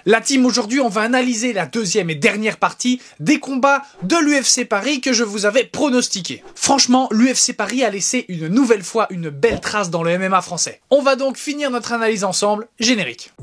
La team, aujourd'hui, on va analyser la deuxième et dernière partie des combats de l'UFC Paris que je vous avais pronostiqué. Franchement, l'UFC Paris a laissé une nouvelle fois une belle trace dans le MMA français. On va donc finir notre analyse ensemble, générique.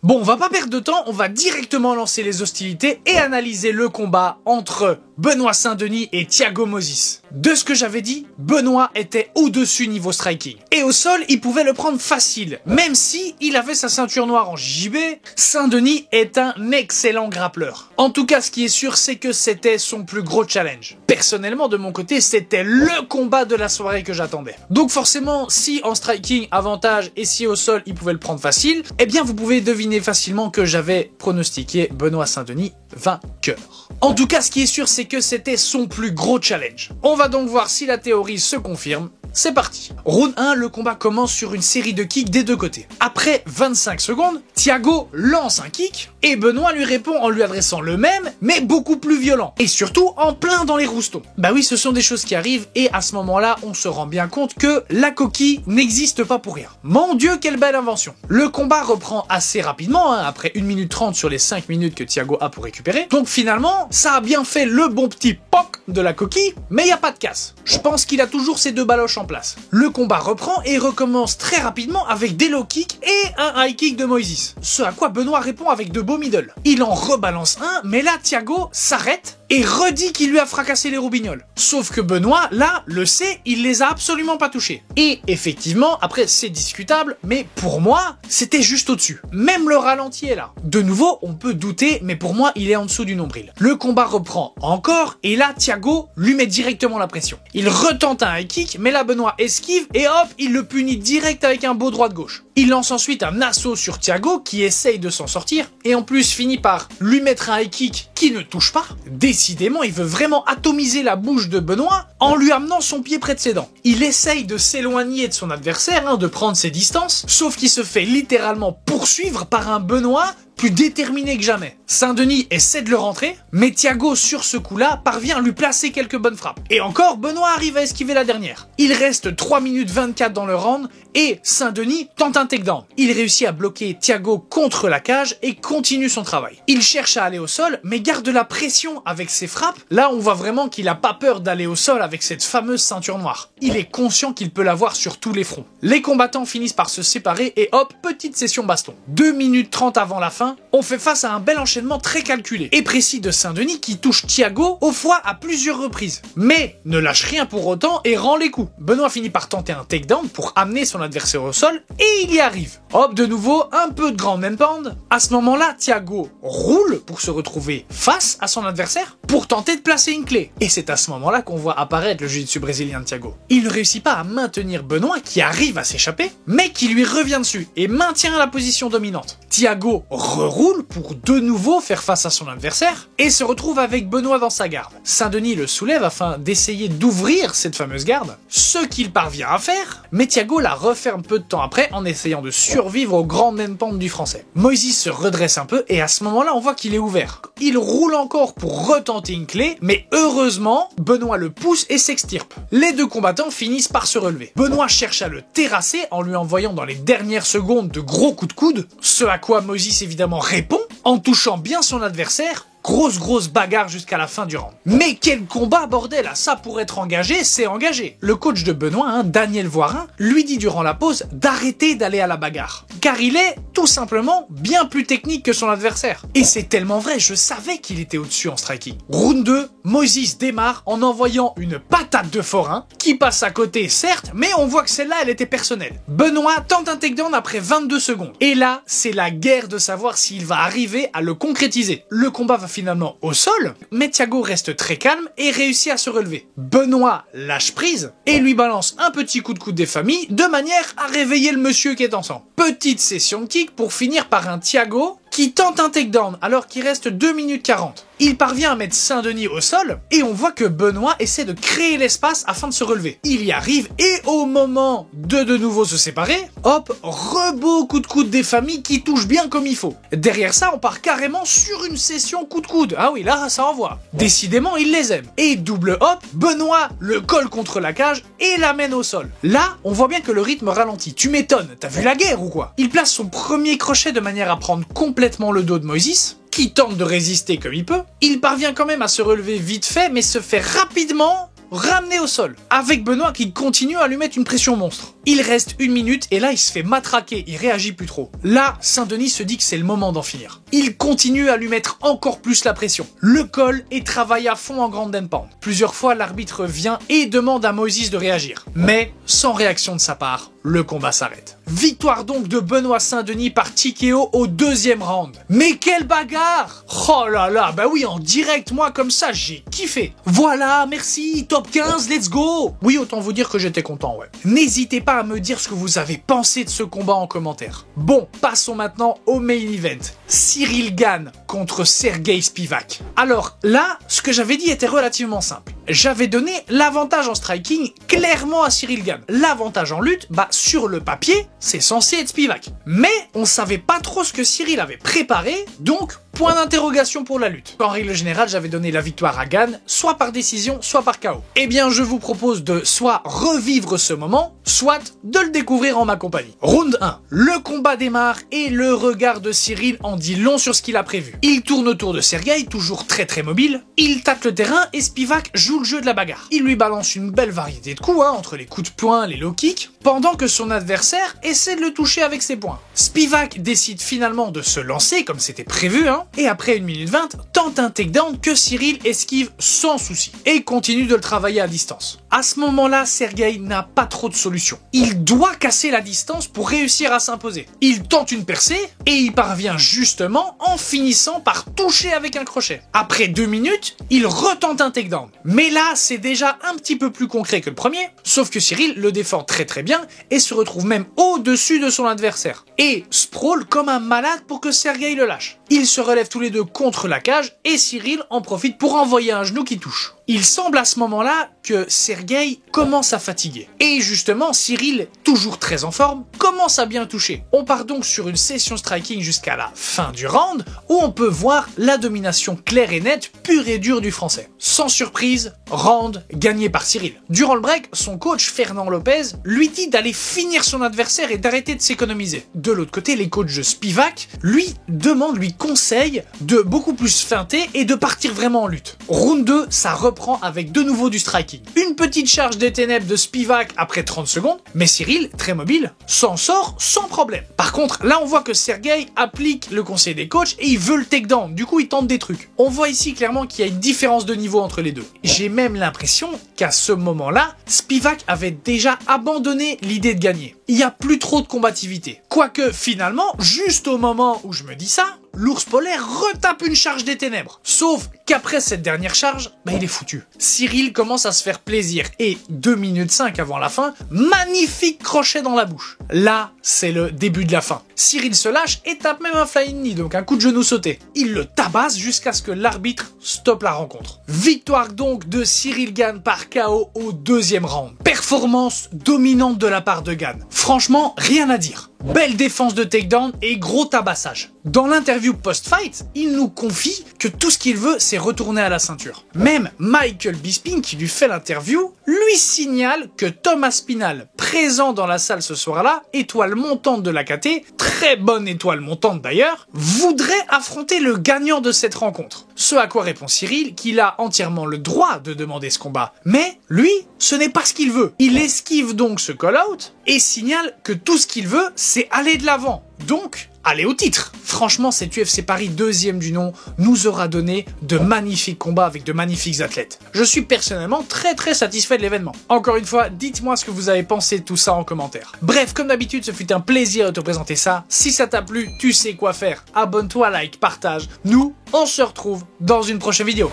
Bon, on va pas perdre de temps, on va directement lancer les hostilités et analyser le combat entre Benoît Saint-Denis et Thiago Moises. De ce que j'avais dit, Benoît était au-dessus niveau striking. Et au sol, il pouvait le prendre facile. Même si il avait sa ceinture noire en JB, Saint-Denis est un excellent grappleur. En tout cas, ce qui est sûr, c'est que c'était son plus gros challenge. Personnellement, de mon côté, c'était le combat de la soirée que j'attendais. Donc forcément, si en striking, avantage, et si au sol, il pouvait le prendre facile, eh bien vous pouvez deviner facilement que j'avais pronostiqué Benoît Saint-Denis vainqueur. En tout cas, ce qui est sûr, c'est que c'était son plus gros challenge. On va donc voir si la théorie se confirme. C'est parti. Round 1, le combat commence sur une série de kicks des deux côtés. Après 25 secondes, Thiago lance un kick et Benoît lui répond en lui adressant le même, mais beaucoup plus violent. Et surtout en plein dans les roustons. Bah oui, ce sont des choses qui arrivent et à ce moment-là, on se rend bien compte que la coquille n'existe pas pour rien. Mon Dieu, quelle belle invention. Le combat reprend assez rapidement, après 1 minute 30 sur les 5 minutes que Thiago a pour récupérer. Donc finalement, ça a bien fait le bon petit POC de la coquille, mais il n'y a pas de casse. Je pense qu'il a toujours ses deux baloches en place. Le combat reprend et recommence très rapidement avec des low kicks et un high kick de Moises. Ce à quoi Benoît répond avec de beaux middle. Il en rebalance un, mais là Thiago s'arrête et redit qu'il lui a fracassé les roubignoles. Sauf que Benoît, là, le sait, il les a absolument pas touchés. Et effectivement, après c'est discutable, mais pour moi, c'était juste au-dessus. Même le ralenti est là. De nouveau, on peut douter, mais pour moi, il est en dessous du nombril. Le combat reprend encore, et là, Thiago lui met directement la pression. Il retente un high kick, mais là, Benoît esquive, et hop, il le punit direct avec un beau droit de gauche. Il lance ensuite un assaut sur Thiago, qui essaye de s'en sortir, et en plus finit par lui mettre un high kick qui ne touche pas. Décidément, il veut vraiment atomiser la bouche de Benoît en lui amenant son pied près de ses dents. Il essaye de s'éloigner de son adversaire, de prendre ses distances, sauf qu'il se fait littéralement poursuivre par un Benoît plus déterminé que jamais. Saint-Denis essaie de le rentrer, mais Thiago, sur ce coup-là, parvient à lui placer quelques bonnes frappes. Et encore, Benoît arrive à esquiver la dernière. Il reste 3 minutes 24 dans le round, et Saint-Denis tente un takedown. Il réussit à bloquer Thiago contre la cage et continue son travail. Il cherche à aller au sol, mais garde la pression avec ses frappes. Là, on voit vraiment qu'il a pas peur d'aller au sol avec cette fameuse ceinture noire. Il est conscient qu'il peut l'avoir sur tous les fronts. Les combattants finissent par se séparer et hop, petite session baston. 2 minutes 30 avant la fin, on fait face à un bel enchaînement très calculé et précis de Saint-Denis qui touche Thiago au foie à plusieurs reprises. Mais ne lâche rien pour autant et rend les coups. Benoît finit par tenter un takedown pour amener son adversaire au sol et il y arrive. Hop, de nouveau, un peu de grand man pound. À ce moment-là, Thiago roule pour se retrouver face à son adversaire pour tenter de placer une clé. Et c'est à ce moment-là qu'on voit apparaître le jiu-jitsu brésilien de Thiago. Il ne réussit pas à maintenir Benoît qui arrive à s'échapper, mais qui lui revient dessus et maintient la position dominante. Thiago reroule pour de nouveau faire face à son adversaire et se retrouve avec Benoît dans sa garde. Saint-Denis le soulève afin d'essayer d'ouvrir cette fameuse garde, ce qu'il parvient à faire, mais Thiago la referme peu de temps après en essayant de survivre au grand main pound du français. Moises se redresse un peu et à ce moment-là on voit qu'il est ouvert. Il roule encore pour retenter une clé, mais heureusement, Benoît le pousse et s'extirpe. Les deux combattants finissent par se relever. Benoît cherche à le terrasser en lui envoyant dans les dernières secondes de gros coups de coude, ce à quoi Moises évidemment répond en touchant bien son adversaire. Grosse bagarre jusqu'à la fin du round. Mais quel combat, bordel! Ça, pour être engagé, c'est engagé. Le coach de Benoît, Daniel Voirin, lui dit durant la pause d'arrêter d'aller à la bagarre. Car il est, tout simplement, bien plus technique que son adversaire. Et c'est tellement vrai, je savais qu'il était au-dessus en striking. Round 2, Moises démarre en envoyant une patate de forain, qui passe à côté, certes, mais on voit que celle-là, elle était personnelle. Benoît tente un takedown après 22 secondes. Et là, c'est la guerre de savoir s'il va arriver à le concrétiser. Le combat va finalement au sol, mais Thiago reste très calme et réussit à se relever. Benoît lâche prise et lui balance un petit coup de coude des familles de manière à réveiller le monsieur qui est en sang. Petite session de kick pour finir par un Thiago qui tente un takedown alors qu'il reste 2 minutes 40. Il parvient à mettre Saint-Denis au sol et on voit que Benoît essaie de créer l'espace afin de se relever. Il y arrive et au moment de nouveau se séparer, hop, rebeau coup de coude des familles qui touchent bien comme il faut. Derrière ça, on part carrément sur une session coup de coude. Ah oui, là, ça envoie. Décidément, il les aime. Et double hop, Benoît le colle contre la cage et l'amène au sol. Là, on voit bien que le rythme ralentit. Tu m'étonnes, t'as vu la guerre ou quoi? Il place son premier crochet de manière à prendre complètement le dos de Moïse, qui tente de résister comme il peut. Il parvient quand même à se relever vite fait, mais se fait rapidement ramener au sol, avec Benoît qui continue à lui mettre une pression monstre. Il reste 1 minute et là il se fait matraquer, il réagit plus trop. Là, Saint-Denis se dit que c'est le moment d'en finir. Il continue à lui mettre encore plus la pression, le colle et travaille à fond en grande and pound. Plusieurs fois l'arbitre vient et demande à Moïse de réagir, mais sans réaction de sa part, le combat s'arrête. Victoire donc de Benoît Saint-Denis par TKO au 2e round. Mais quelle bagarre! Oh là là, bah oui, en direct, moi comme ça, j'ai kiffé. Voilà, merci, top 15, let's go! Oui, autant vous dire que j'étais content, ouais. N'hésitez pas à me dire ce que vous avez pensé de ce combat en commentaire. Bon, passons maintenant au main event. Cyril Gane contre Sergey Spivak. Alors là, ce que j'avais dit était relativement simple. J'avais donné l'avantage en striking clairement à Cyril Gane. L'avantage en lutte, bah sur le papier, c'est censé être Spivak. Mais on savait pas trop ce que Cyril avait préparé, donc point d'interrogation pour la lutte. En règle générale, j'avais donné la victoire à Gane, soit par décision, soit par KO. Eh bien, je vous propose de soit revivre ce moment, soit de le découvrir en ma compagnie. Round 1. Le combat démarre et le regard de Cyril en dit long sur ce qu'il a prévu. Il tourne autour de Sergey, toujours très mobile. Il tâte le terrain et Spivak joue le jeu de la bagarre. Il lui balance une belle variété de coups, entre les coups de poing, les low kicks, pendant que son adversaire essaie de le toucher avec ses poings. Spivak décide finalement de se lancer, comme c'était prévu, et après 1 minute 20, tente un takedown que Cyril esquive sans souci, et continue de le travailler à distance. À ce moment-là, Sergey n'a pas trop de solution. Il doit casser la distance pour réussir à s'imposer. Il tente une percée, et il parvient justement en finissant par toucher avec un crochet. Après 2 minutes, il retente un takedown. Mais là, c'est déjà un petit peu plus concret que le premier, sauf que Cyril le défend très bien, et se retrouve même au-dessus de son adversaire. Et sprawl comme un malade pour que Sergey le lâche. Ils se relèvent tous les deux contre la cage, et Cyril en profite pour envoyer un genou qui touche. Il semble à ce moment-là que Sergey commence à fatiguer. Et justement, Cyril, toujours très en forme, commence à bien toucher. On part donc sur une session striking jusqu'à la fin du round, où on peut voir la domination claire et nette, pure et dure du français. Sans surprise, round gagné par Cyril. Durant le break, son coach Fernand Lopez lui dit d'aller finir son adversaire et d'arrêter de s'économiser. De l'autre côté, les coachs de Spivak lui conseillent de beaucoup plus feinter et de partir vraiment en lutte. Round 2, ça reprend avec de nouveau du striking. Une petite charge des ténèbres de Spivak après 30 secondes, mais Cyril, très mobile, s'en sort sans problème. Par contre, là on voit que Sergey applique le conseil des coachs et il veut le takedown, du coup il tente des trucs. On voit ici clairement qu'il y a une différence de niveau entre les deux. J'ai même l'impression qu'à ce moment-là, Spivak avait déjà abandonné l'idée de gagner. Il n'y a plus trop de combativité. Quoique finalement, juste au moment où je me dis ça, l'ours polaire retape une charge des ténèbres. Sauf qu'après cette dernière charge, il est foutu. Cyril commence à se faire plaisir et 2 minutes 5 avant la fin, magnifique crochet dans la bouche. Là, c'est le début de la fin. Cyril se lâche et tape même un flying knee, donc un coup de genou sauté. Il le tabasse jusqu'à ce que l'arbitre stoppe la rencontre. Victoire donc de Cyril Gane par KO au 2e round. Performance dominante de la part de Gane. Franchement, rien à dire. Belle défense de takedown et gros tabassage. Dans l'interview post-fight, il nous confie que tout ce qu'il veut, c'est retourner à la ceinture. Même Michael Bisping, qui lui fait l'interview, lui signale que Thomas Spinal, présent dans la salle ce soir-là, étoile montante de la KT, très bonne étoile montante d'ailleurs, voudrait affronter le gagnant de cette rencontre. Ce à quoi répond Cyril qu'il a entièrement le droit de demander ce combat. Mais lui, ce n'est pas ce qu'il veut. Il esquive donc ce call-out et signale que tout ce qu'il veut, c'est aller de l'avant. Donc, aller au titre. Franchement, cet UFC Paris 2e du nom nous aura donné de magnifiques combats avec de magnifiques athlètes. Je suis personnellement très satisfait de l'événement. Encore une fois, dites-moi ce que vous avez pensé de tout ça en commentaire. Bref, comme d'habitude, ce fut un plaisir de te présenter ça. Si ça t'a plu, tu sais quoi faire. Abonne-toi, like, partage. Nous, on se retrouve dans une prochaine vidéo.